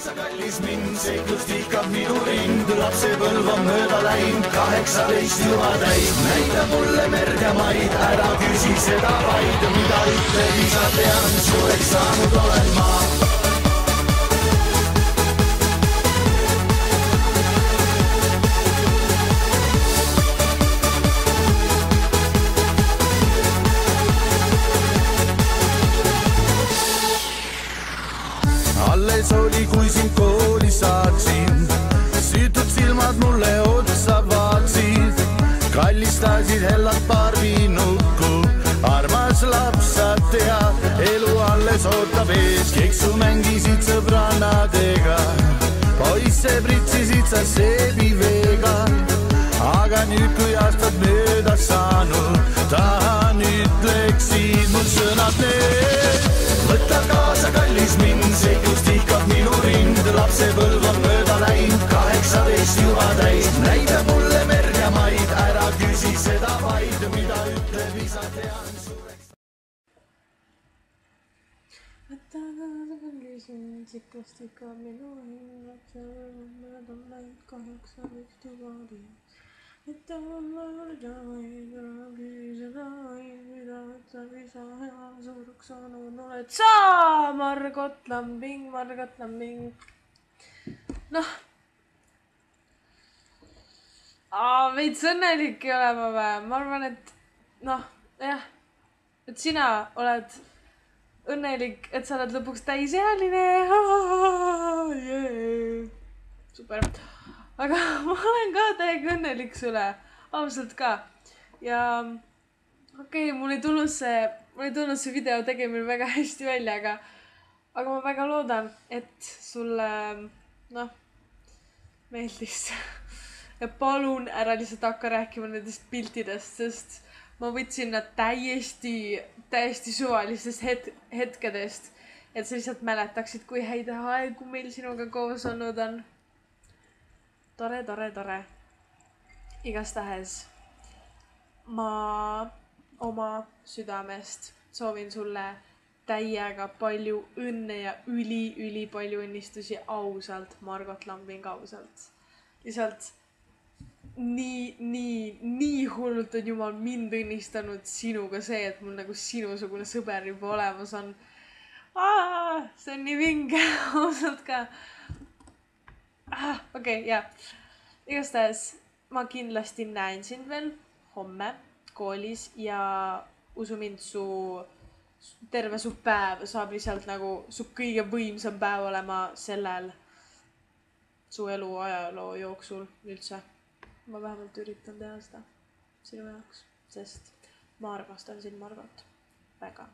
kaasa kallis mind, seiklust ikab minu ring, lapsepõlv on mööda läinud, 18 juba täis. Näita mulle merd ja maid, ära küsi seda vaid, mida ütlegi sa tean, suureks saanud olen ma. Alles oli, kui sind kooli saatsin, süütud silmad mulle otsa vaatsid, kallistasid hellad paar viinukku, armas laps sa tea, elu alles ootab ees, keksu mängisid sõbrannadega, poisse pritsisid sa seebiveega, aga nüüd kui aastad mööda saanud, tahan ütleksid mul sõnad need. Võta kaasa kallis mind, seiklust ikab minu rind, lapsepõlv on mööda läinud, 18 juba täis. Näida mulle merd ja maid, ära küsi seda vaid, mida ütleb isa tean suureks. Võta kaasa kallis mind, seiklust ikab minu rind, lapsepõlv on mööda läinud, 18 juba täis. Võta mulle ja maid, ära küsi seda vaid, mida ütleb isa hea suureks saanud oled sa, Margot Lambing, Margot Lambing. Noh. Veits õnnelik ei ole ma või? Ma arvan, et noh, jah. Et sina oled õnnelik, et sa oled lõpuks täisealine. Super. Aga ma olen ka täiega õnnelik sulle, ausalt ka. Ja okei, mul ei tulnud see video tegemine väga hästi välja, aga ma väga loodan, et sulle, noh, meeldis. Ja palun ära lihtsalt hakka rääkima nendest piltidest, sest ma võtsin nad täiesti suvalistest hetkedest, et sa lihtsalt mäletaksid, kui häid aegu meil sinuga koos olnud on. Tore. Igastahes ma oma südamest soovin sulle täiega palju õnne ja üli palju õnnistusi ausalt, Margot Lambing, ausalt. Lihtsalt nii hullult on jumal mind õnnistanud sinuga see, et mul nagu sinusugune sõber juba olemas on. See on nii vinge, ausalt ka. Okei, jah. Igastahes ma kindlasti näen sind veel homme koolis ja usu mind, terve su päev saab lihtsalt nagu su kõige võimsam päev olema sellel su elu ajaloo jooksul üldse. Ma vähemalt üritan teha seda sinu jaoks, sest ma armastan sind, Margot, väga.